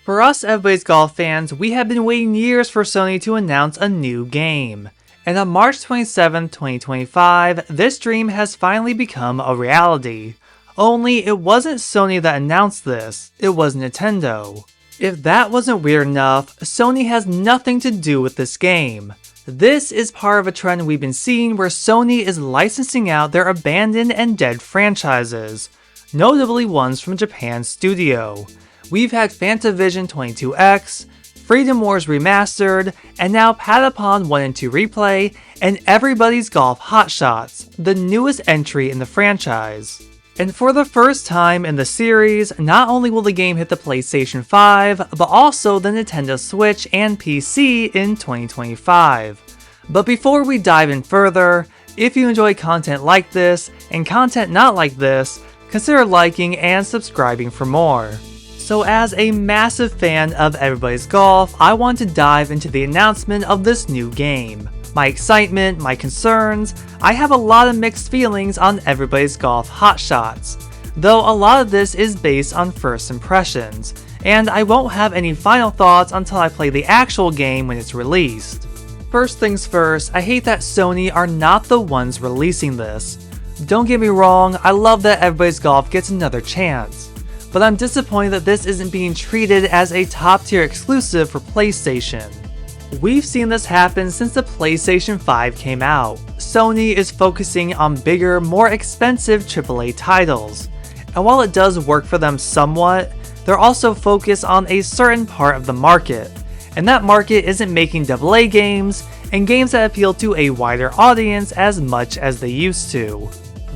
For us Everybody's Golf fans, we have been waiting years for Sony to announce a new game. And on March 27, 2025, this dream has finally become a reality. Only it wasn't Sony that announced this, it was Nintendo. If that wasn't weird enough, Sony has nothing to do with this game. This is part of a trend we've been seeing where Sony is licensing out their abandoned and dead franchises, notably ones from Japan's studio. We've had Fantavision 22X, Freedom Wars Remastered, and now Patapon 1 and 2 Replay, and Everybody's Golf Hot Shots, the newest entry in the franchise. And for the first time in the series, not only will the game hit the PlayStation 5, but also the Nintendo Switch and PC in 2025. But before we dive in further, if you enjoy content like this, and content not like this, consider liking and subscribing for more. So as a massive fan of Everybody's Golf, I want to dive into the announcement of this new game. My excitement, my concerns, I have a lot of mixed feelings on Everybody's Golf Hot Shots, though a lot of this is based on first impressions, and I won't have any final thoughts until I play the actual game when it's released. First things first, I hate that Sony are not the ones releasing this. Don't get me wrong, I love that Everybody's Golf gets another chance. But I'm disappointed that this isn't being treated as a top-tier exclusive for PlayStation. We've seen this happen since the PlayStation 5 came out. Sony is focusing on bigger, more expensive AAA titles. And while it does work for them somewhat, they're also focused on a certain part of the market. And that market isn't making AA games, and games that appeal to a wider audience as much as they used to.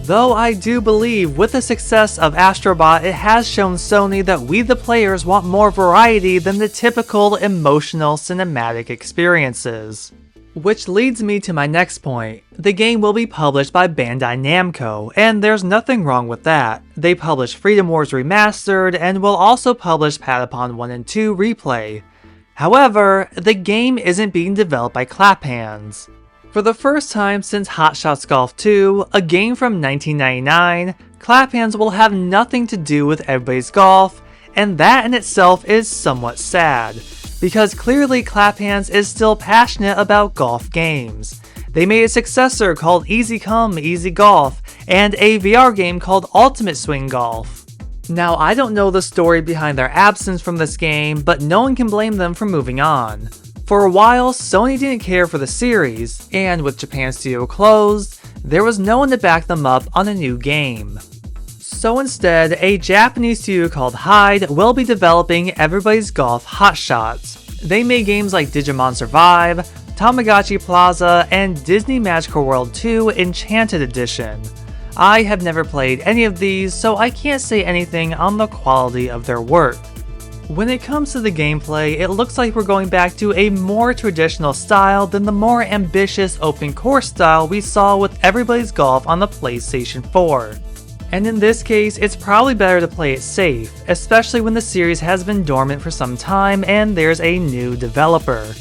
Though I do believe with the success of Astrobot, it has shown Sony that we the players want more variety than the typical emotional cinematic experiences. Which leads me to my next point. The game will be published by Bandai Namco, and there's nothing wrong with that. They published Freedom Wars Remastered and will also publish Patapon 1 and 2 Replay. However, the game isn't being developed by Clap Hands. For the first time since Hot Shots Golf 2, a game from 1999, Clap Hands will have nothing to do with Everybody's Golf, and that in itself is somewhat sad, because clearly Clap Hands is still passionate about golf games. They made a successor called Easy Come, Easy Golf, and a VR game called Ultimate Swing Golf. Now I don't know the story behind their absence from this game, but no one can blame them for moving on. For a while, Sony didn't care for the series, and with Japan Studio closed, there was no one to back them up on a new game. So instead, a Japanese studio called Hyde will be developing Everybody's Golf Hot Shots. They made games like Digimon Survive, Tamagotchi Plaza, and Disney Magical World 2 Enchanted Edition. I have never played any of these, so I can't say anything on the quality of their work. When it comes to the gameplay, it looks like we're going back to a more traditional style than the more ambitious open course style we saw with Everybody's Golf on the PlayStation 4. And in this case, it's probably better to play it safe, especially when the series has been dormant for some time and there's a new developer.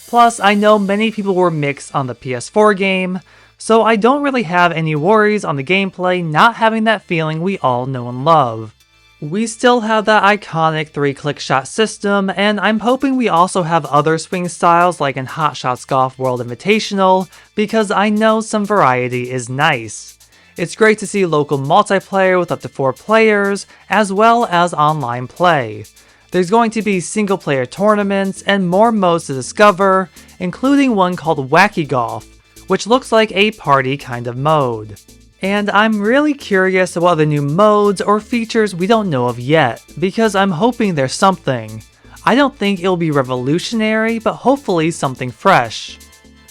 Plus, I know many people were mixed on the PS4 game, so I don't really have any worries on the gameplay not having that feeling we all know and love. We still have that iconic 3-click shot system, and I'm hoping we also have other swing styles like in Hot Shots Golf World Invitational, because I know some variety is nice. It's great to see local multiplayer with up to 4 players, as well as online play. There's going to be single player tournaments and more modes to discover, including one called Wacky Golf, which looks like a party kind of mode. And I'm really curious about the new modes or features we don't know of yet, because I'm hoping there's something. I don't think it'll be revolutionary, but hopefully something fresh.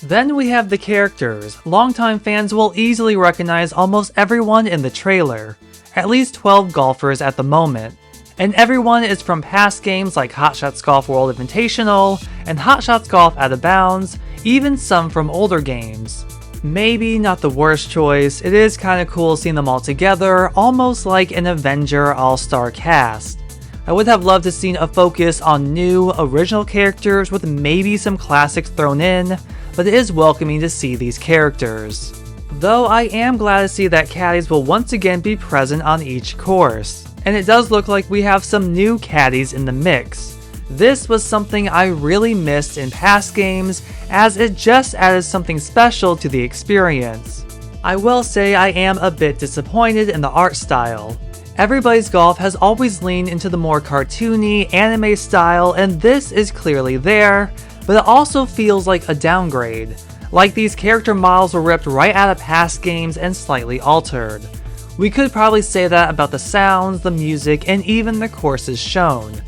Then we have the characters. Longtime fans will easily recognize almost everyone in the trailer, at least 12 golfers at the moment. And everyone is from past games like Hot Shots Golf World Invitational and Hot Shots Golf Out of Bounds, even some from older games. Maybe not the worst choice, it is kinda cool seeing them all together, almost like an Avenger all-star cast. I would have loved to see a focus on new, original characters with maybe some classics thrown in, but it is welcoming to see these characters. Though I am glad to see that caddies will once again be present on each course, and it does look like we have some new caddies in the mix. This was something I really missed in past games, as it just added something special to the experience. I will say I am a bit disappointed in the art style. Everybody's Golf has always leaned into the more cartoony, anime style, and this is clearly there, but it also feels like a downgrade. Like these character models were ripped right out of past games and slightly altered. We could probably say that about the sounds, the music, and even the courses shown.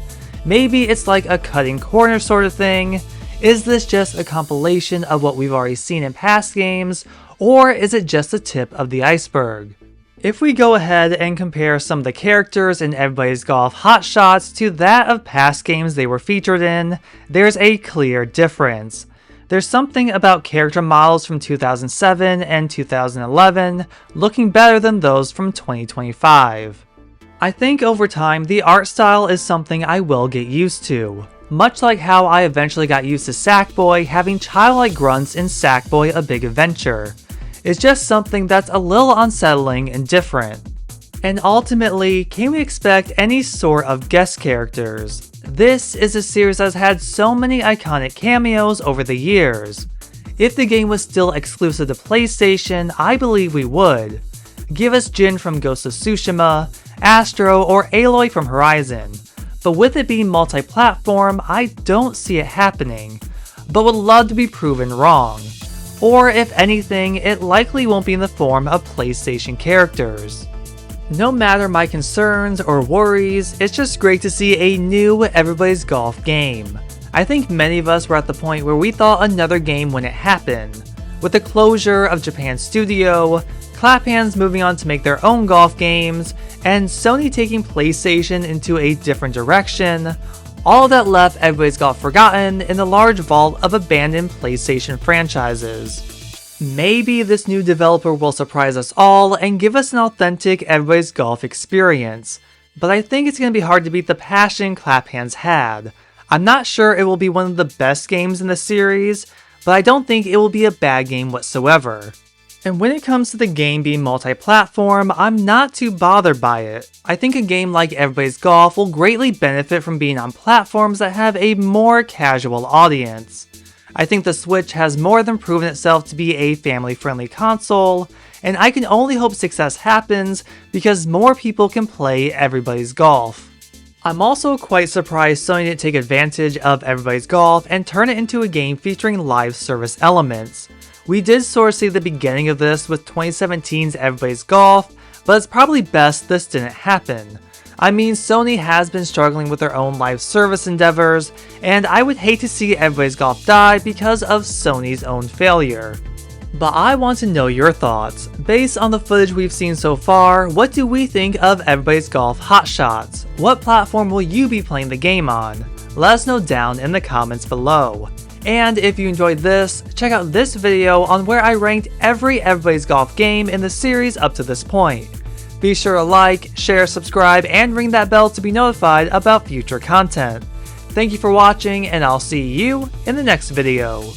Maybe it's like a cutting corner sort of thing. Is this just a compilation of what we've already seen in past games, or is it just the tip of the iceberg? If we go ahead and compare some of the characters in Everybody's Golf Hot Shots to that of past games they were featured in, there's a clear difference. There's something about character models from 2007 and 2011 looking better than those from 2025. I think over time the art style is something I will get used to, much like how I eventually got used to Sackboy having childlike grunts in Sackboy: A Big Adventure. It's just something that's a little unsettling and different. And ultimately, can we expect any sort of guest characters? This is a series that's had so many iconic cameos over the years. If the game was still exclusive to PlayStation, I believe we would. Give us Jin from Ghost of Tsushima, Astro, or Aloy from Horizon. But with it being multi-platform, I don't see it happening, but would love to be proven wrong. Or if anything, it likely won't be in the form of PlayStation characters. No matter my concerns or worries, it's just great to see a new Everybody's Golf game. I think many of us were at the point where we thought another game wouldn't happen. With the closure of Japan's studio, Claphands moving on to make their own golf games, and Sony taking PlayStation into a different direction, all that left Everybody's Golf forgotten in the large vault of abandoned PlayStation franchises. Maybe this new developer will surprise us all and give us an authentic Everybody's Golf experience, but I think it's going to be hard to beat the passion Claphands had. I'm not sure it will be one of the best games in the series, but I don't think it will be a bad game whatsoever. And when it comes to the game being multi-platform, I'm not too bothered by it. I think a game like Everybody's Golf will greatly benefit from being on platforms that have a more casual audience. I think the Switch has more than proven itself to be a family-friendly console, and I can only hope success happens because more people can play Everybody's Golf. I'm also quite surprised Sony didn't take advantage of Everybody's Golf and turn it into a game featuring live service elements. We did sort of see the beginning of this with 2017's Everybody's Golf, but it's probably best this didn't happen. I mean, Sony has been struggling with their own live service endeavors, and I would hate to see Everybody's Golf die because of Sony's own failure. But I want to know your thoughts. Based on the footage we've seen so far, what do we think of Everybody's Golf Hot Shots? What platform will you be playing the game on? Let us know down in the comments below. And if you enjoyed this, check out this video on where I ranked every Everybody's Golf game in the series up to this point. Be sure to like, share, subscribe, and ring that bell to be notified about future content. Thank you for watching, and I'll see you in the next video.